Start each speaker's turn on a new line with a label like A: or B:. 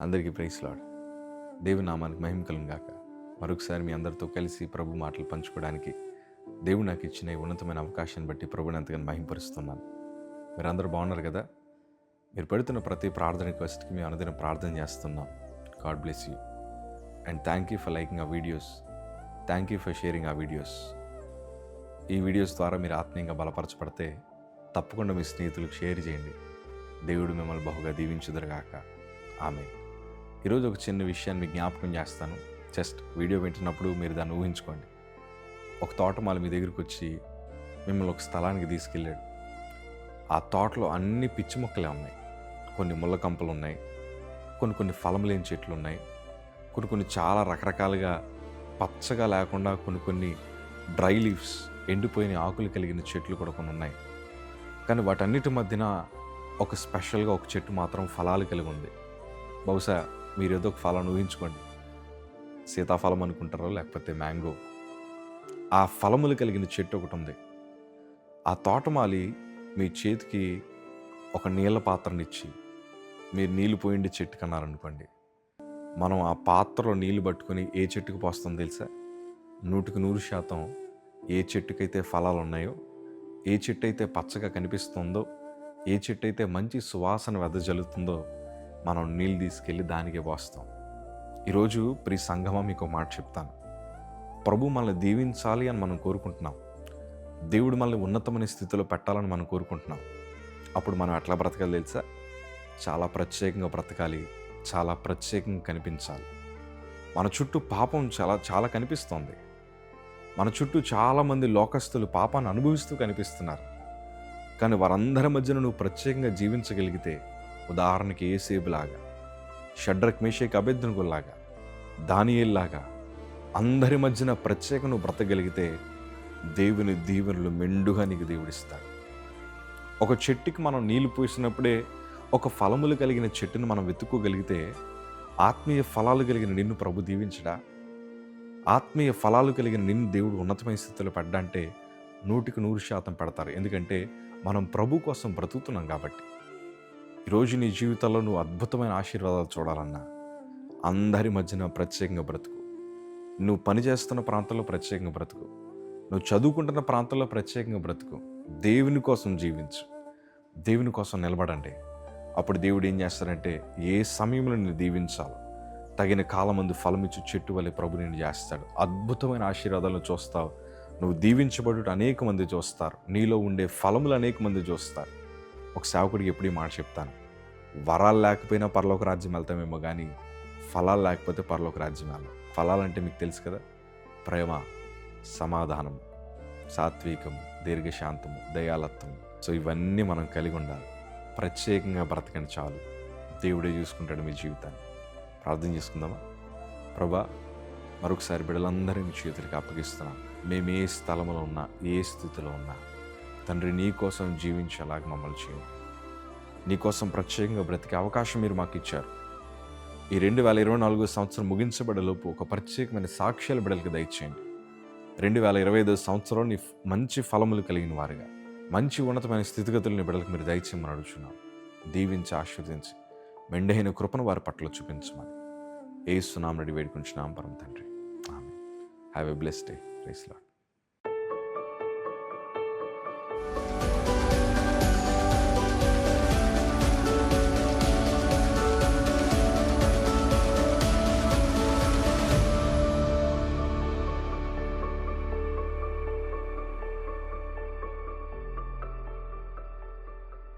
A: అందరికీ praise lord. దేవుని నామానికి మహిమ కలుగును గాక. మరొకసారి మీ అందరితో కలిసి ప్రభు మాటలు పంచుకోవడానికి దేవుడు నాకు ఇచ్చిన ఈ ఉన్నతమైన అవకాశాన్ని బట్టి ప్రభుని ఎంతగానో మహిమపరుస్తున్నాను. మీరందరూ బాగున్నారు కదా? మీరు పెడుతున్న ప్రతి ప్రార్థన రిక్వెస్ట్కి మేము అనుదినం ప్రార్థన చేస్తున్నాం. God bless you and thank you for liking ఆ videos. Thank you for sharing ఆ వీడియోస్. ఈ వీడియోస్ ద్వారా మీరు ఆత్మీయంగా బలపరచబడితే తప్పకుండా మీ స్నేహితులకు షేర్ చేయండి. దేవుడు మిమ్మల్ని బహుగా దీవించుదురుగాక. ఆమేన్. ఈరోజు ఒక చిన్న విషయాన్ని మీకు జ్ఞాపకం చేస్తాను. జస్ట్ వీడియో వింటున్నప్పుడు మీరు దాన్ని ఊహించుకోండి. ఒక తోటమాలి మీ దగ్గరికి వచ్చి మిమ్మల్ని ఒక స్థలానికి తీసుకెళ్ళాడు. ఆ తోటలో అన్ని పిచ్చి మొక్కలే ఉన్నాయి. కొన్ని ముళ్ళ కంపలు ఉన్నాయి, కొన్ని ఫలం లేని చెట్లు ఉన్నాయి, కొన్ని చాలా రకరకాలుగా పచ్చగా లేకుండా కొన్ని డ్రై లీవ్స్, ఎండిపోయిన ఆకులు కలిగిన చెట్లు కూడా కొన్ని ఉన్నాయి. కానీ వాటన్నిటి మధ్యన ఒక స్పెషల్గా ఒక చెట్టు మాత్రం ఫలాలు కలిగి ఉంది. బహుశా మీరు ఏదో ఒక ఫలాన్ని ఊహించుకోండి. సీతాఫలం అనుకుంటారో లేకపోతే మ్యాంగో. ఆ ఫలములు కలిగిన చెట్టు ఒకటి ఉంది. ఆ తోటమాలి మీ చేతికి ఒక నీళ్ళ పాత్రనిచ్చి మీరు నీళ్ళు పోయిండి చెట్టు కన్నారనుకోండి. మనం ఆ పాత్రలో నీళ్లు పట్టుకొని ఏ చెట్టుకు పోస్తాం తెలుసా? 100% ఏ చెట్టుకైతే ఫలాలు ఉన్నాయో, ఏ చెట్టు అయితే పచ్చగా కనిపిస్తుందో, ఏ చెట్టు అయితే మంచి సువాసన వెదజల్లుతుందో మనం నీళ్ళు తీసుకెళ్ళి దానికే పోస్తాం. ఈరోజు ప్రియ సంఘమా మీకు మాట చెప్తాను. ప్రభు మనల్ని దీవించాలి అని మనం కోరుకుంటున్నాం. దేవుడు మనల్ని ఉన్నతమైన స్థితిలో పెట్టాలని మనం కోరుకుంటున్నాం. అప్పుడు మనం ఎట్లా బ్రతకాలి తెలుసా? చాలా ప్రత్యేకంగా బ్రతకాలి, చాలా ప్రత్యేకంగా కనిపించాలి. మన చుట్టూ పాపం చాలా కనిపిస్తోంది. మన చుట్టూ చాలామంది లోకస్తులు పాపాన్ని అనుభవిస్తూ కనిపిస్తున్నారు. కానీ వారందరి మధ్యన నువ్వు ప్రత్యేకంగా జీవించగలిగితే, ఉదాహరణకి యేసేబులాగా, షడ్రక్ మేషక్ అబేద్నెగోలాగా, దానియేలులాగా అందరి మధ్యన ప్రత్యేక నువ్వు బ్రతకగలిగితే దేవుని దీవెనలు మెండుగా నీకు దేవుడిస్తాడు. ఒక చెట్టుకి మనం నీళ్లు పోసినప్పుడే ఒక ఫలములు కలిగిన చెట్టును మనం వెతుక్కోగలిగితే ఆత్మీయ ఫలాలు కలిగిన నిన్ను ప్రభు దీవించడా? ఆత్మీయ ఫలాలు కలిగిన నిన్ను దేవుడు ఉన్నతమైన స్థితిలో పెట్టడంటే 100% పెడతారు. ఎందుకంటే మనం ప్రభు కోసం బ్రతుకుతున్నాం కాబట్టి. ఈరోజు నీ జీవితంలో నువ్వు అద్భుతమైన ఆశీర్వాదాలు చూడాలన్నా అందరి మధ్యన ప్రత్యేకంగా బ్రతుకు. నువ్వు పనిచేస్తున్న ప్రాంతంలో ప్రత్యేకంగా బ్రతుకు. నువ్వు చదువుకుంటున్న ప్రాంతంలో ప్రత్యేకంగా బ్రతుకు. దేవుని కోసం జీవించు, దేవుని కోసం నిలబడండి. అప్పుడు దేవుడు ఏం చేస్తాడంటే ఏ సమయంలో నిన్ను దీవించాలో తగిన కాలమందు ఫలమిచ్చు చెట్టు వల్లే ప్రభు నిన్ను చేస్తాడు. అద్భుతమైన ఆశీర్వాదాలను చూస్తావు. నువ్వు దీవించబడుట అనేక మంది చూస్తారు. నీలో ఉండే ఫలములు అనేక మంది చూస్తారు. ఒక సేవకుడికి ఎప్పుడు ఈ మాట చెప్తాను, వరాలు లేకపోయినా పరలోక రాజ్యం వెళ్తామేమో కానీ ఫలాలు లేకపోతే పరలోక రాజ్యం వెళ్ళం. ఫలాలంటే మీకు తెలుసు కదా, ప్రేమ, సమాధానం, సాత్వికం, దీర్ఘశాంతము, దయాలత్వం. సో ఇవన్నీ మనం కలిగి ఉండాలి. ప్రత్యేకంగా బ్రతకండి చాలు. దేవుడే చూసుకుంటాడు మీ జీవితాన్ని. ప్రార్థన చేసుకుందామా? ప్రభా, మరొకసారి బిడ్డలందరినీ మీ చేతులకి అప్పగిస్తున్నాం. మేము ఏ స్థలంలో ఉన్నా, ఏ స్థితిలో ఉన్నా తండ్రి నీ కోసం జీవించేలాగా మమ్మల్ని చేయండి. నీ కోసం ప్రత్యేకంగా బ్రతికే అవకాశం మీరు మాకు ఇచ్చారు. ఈ 2024 సంవత్సరం ముగించబడేలోపు ఒక ప్రత్యేకమైన సాక్ష్యాల బిడ్డలకు దయచేయండి. 2025 సంవత్సరం నీ మంచి ఫలములు కలిగిన వారుగా, మంచి ఉన్నతమైన స్థితిగతులని బిడ్డలకు మీరు దయచేయమని అడుగుతున్నాం. దీవించి ఆశీర్వదించి మెండైన కృపను వారి పట్ల చూపించమని యేసు నామమున వేడుకుంటున్నాం పరమ తండ్రి. Amen. Have a blessed day. Praise lord.